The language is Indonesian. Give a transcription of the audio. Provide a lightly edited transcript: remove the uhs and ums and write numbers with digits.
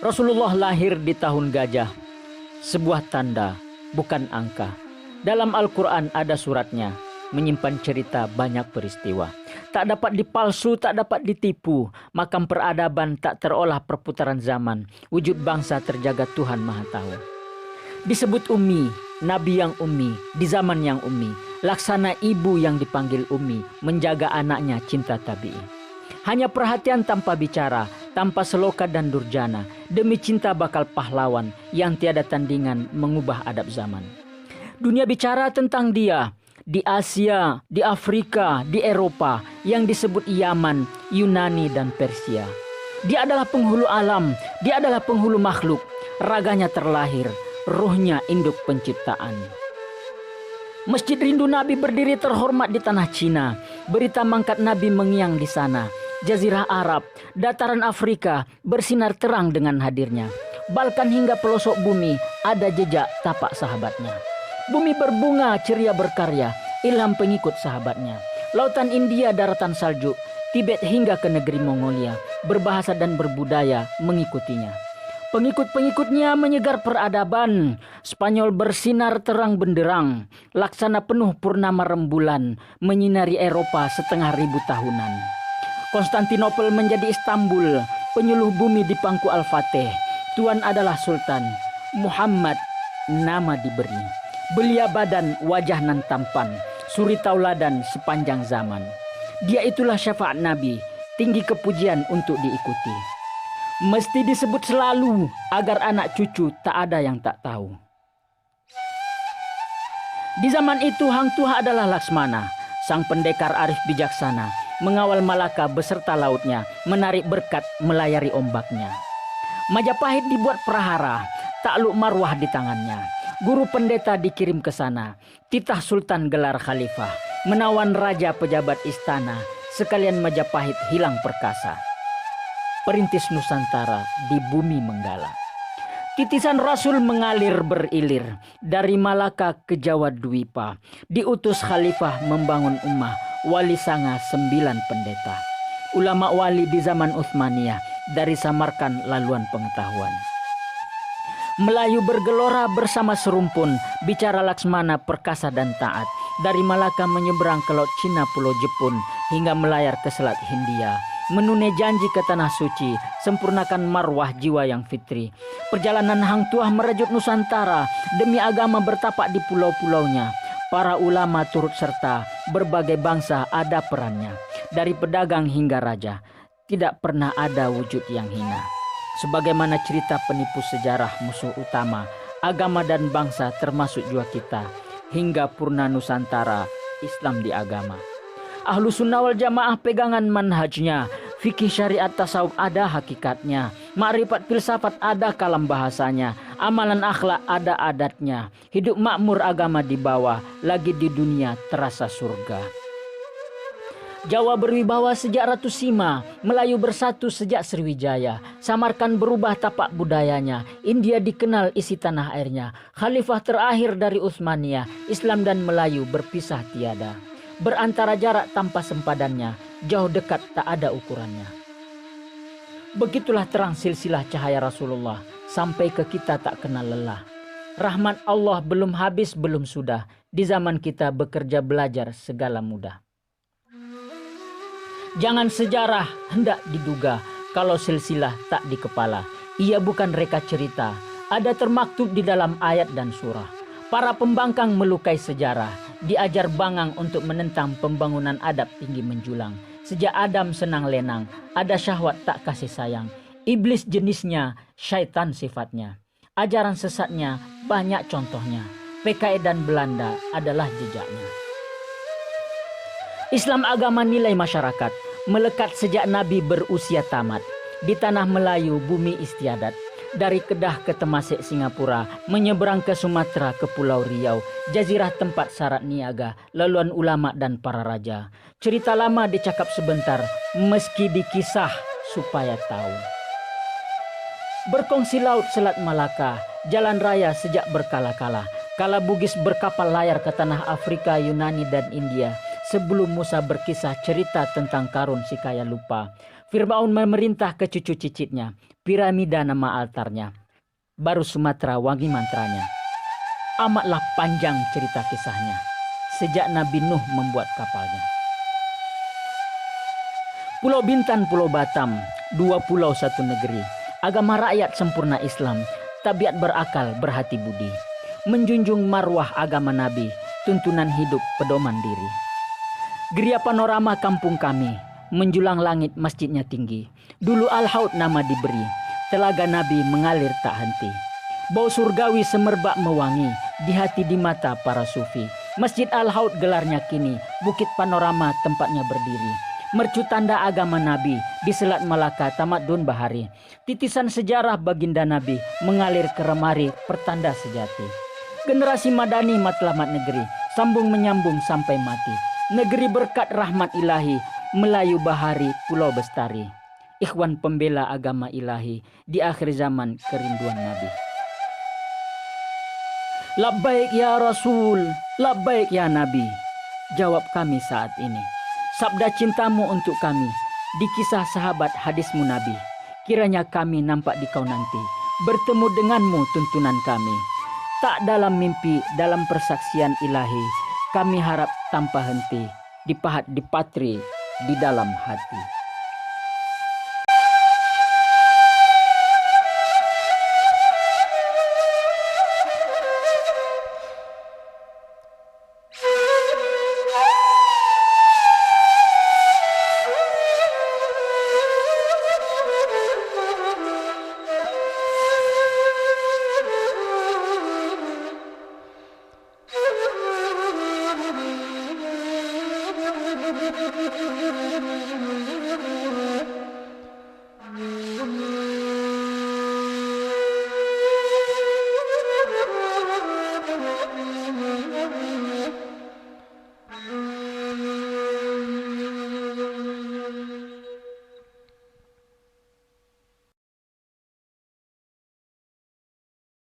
Rasulullah lahir di tahun gajah, sebuah tanda, bukan angka. Dalam Al-Quran ada suratnya, menyimpan cerita banyak peristiwa. Tak dapat dipalsu, tak dapat ditipu. Makam peradaban tak terolah perputaran zaman. Wujud bangsa terjaga Tuhan Maha Tahu. Disebut Ummi, Nabi yang Ummi, di zaman yang Ummi. Laksana ibu yang dipanggil Ummi, menjaga anaknya cinta tabi'i. Hanya perhatian tanpa bicara, tanpa seloka dan durjana. Demi cinta bakal pahlawan yang tiada tandingan mengubah adab zaman. Dunia bicara tentang dia. Di Asia, di Afrika, di Eropa yang disebut Yaman, Yunani dan Persia. Dia adalah penghulu alam, dia adalah penghulu makhluk. Raganya terlahir, ruhnya induk penciptaan. Masjid Rindu Nabi berdiri terhormat di tanah Cina. Berita mangkat Nabi mengiang di sana. Jazirah Arab, dataran Afrika bersinar terang dengan hadirnya. Balkan hingga pelosok bumi ada jejak tapak sahabatnya. Bumi berbunga, ceria berkarya, ilham pengikut sahabatnya. Lautan India, daratan salju, Tibet hingga ke negeri Mongolia, berbahasa dan berbudaya mengikutinya. Pengikut-pengikutnya menyegar peradaban. Spanyol bersinar terang benderang, laksana penuh purnama rembulan, menyinari Eropa setengah ribu tahunan. Konstantinopel menjadi Istanbul, penyuluh bumi di pangku Al-Fatih. Tuan adalah Sultan, Muhammad nama diberi. Belia badan, wajah nan tampan, suri tauladan sepanjang zaman. Dia itulah syafaat Nabi, tinggi kepujian untuk diikuti. Mesti disebut selalu agar anak cucu tak ada yang tak tahu. Di zaman itu Hang Tuah adalah Laksmana, sang pendekar arif bijaksana, mengawal Malaka beserta lautnya, menarik berkat melayari ombaknya. Majapahit dibuat prahara, takluk marwah di tangannya. Guru pendeta dikirim ke sana, titah sultan gelar khalifah, menawan raja pejabat istana, sekalian Majapahit hilang perkasa. Perintis Nusantara di bumi menggala. Titisan Rasul mengalir berilir, dari Malaka ke Jawa Dwipa, diutus khalifah membangun ummah, wali sanga 9 pendeta. Ulama wali di zaman Utsmaniyah, dari Samarkand laluan pengetahuan. Melayu bergelora bersama serumpun, bicara Laksmana perkasa dan taat. Dari Malaka menyeberang ke Laut Cina Pulau Jepun, hingga melayar ke Selat Hindia. Menunai janji ke Tanah Suci, sempurnakan marwah jiwa yang fitri. Perjalanan Hang Tuah merajut Nusantara, demi agama bertapak di pulau-pulaunya. Para ulama turut serta, berbagai bangsa ada perannya. Dari pedagang hingga raja, tidak pernah ada wujud yang hina. Sebagaimana cerita penipu sejarah musuh utama, agama dan bangsa termasuk jua kita, hingga purna Nusantara, Islam di agama. Ahlu sunnah wal jamaah pegangan manhajnya, fikih syariat tasawuf ada hakikatnya, makrifat filsafat ada kalam bahasanya, amalan akhlak ada adatnya, hidup makmur agama di bawah, lagi di dunia terasa surga. Jawa berwibawa sejak Ratu Sima, Melayu bersatu sejak Sriwijaya, Samarkand berubah tapak budayanya, India dikenal isi tanah airnya, khalifah terakhir dari Utsmaniyah, Islam dan Melayu berpisah tiada. Berantara jarak tanpa sempadannya, jauh dekat tak ada ukurannya. Begitulah terang silsilah cahaya Rasulullah, sampai ke kita tak kenal lelah. Rahmat Allah belum habis belum sudah, di zaman kita bekerja belajar segala mudah. Jangan sejarah hendak diduga, kalau silsilah tak di kepala. Ia bukan reka cerita, ada termaktub di dalam ayat dan surah. Para pembangkang melukai sejarah, diajar bangang untuk menentang pembangunan adab tinggi menjulang. Sejak Adam senang lenang, ada syahwat tak kasih sayang. Iblis jenisnya, syaitan sifatnya. Ajaran sesatnya banyak contohnya. PKI dan Belanda adalah jejaknya. Islam agama nilai masyarakat, melekat sejak Nabi berusia tamat. Di tanah Melayu bumi istiadat. Dari Kedah ke Temasek Singapura, menyeberang ke Sumatera ke Pulau Riau, jazirah tempat syarat niaga, laluan ulama dan para raja. Cerita lama dicakap sebentar, meski dikisah supaya tahu. Berkongsi laut Selat Malaka, jalan raya sejak berkala-kala. Kala Bugis berkapal layar ke tanah Afrika, Yunani dan India. Sebelum Musa berkisah cerita tentang karun si kaya lupa. Fir'aun memerintah ke cucu cicitnya, piramida nama altarnya, baru Sumatera wangi mantranya. Amatlah panjang cerita kisahnya, sejak Nabi Nuh membuat kapalnya. Pulau Bintan, Pulau Batam, dua pulau satu negeri. Agama rakyat sempurna Islam, tabiat berakal berhati budi. Menjunjung marwah agama Nabi, tuntunan hidup pedoman diri. Geria panorama kampung kami, menjulang langit masjidnya tinggi. Dulu Al-Haud nama diberi, telaga Nabi mengalir tak henti. Bau surgawi semerbak mewangi, di hati di mata para sufi. Masjid Al-Haud gelarnya kini, bukit panorama tempatnya berdiri. Mercu tanda agama Nabi, di Selat Malaka Tamadun Bahari. Titisan sejarah baginda Nabi, mengalir ke remari pertanda sejati. Generasi Madani matlamat negeri, sambung menyambung sampai mati. Negeri berkat rahmat ilahi, Melayu Bahari, Pulau Bestari. Ikhwan pembela agama ilahi, di akhir zaman kerinduan Nabi. Labbaik ya Rasul, labbaik ya Nabi, jawab kami saat ini. Sabda cintamu untuk kami, di kisah sahabat hadismu Nabi. Kiranya kami nampak di kau nanti, bertemu denganmu tuntunan kami. Tak dalam mimpi, dalam persaksian ilahi, kami harap tanpa henti, dipahat dipatri di dalam hati.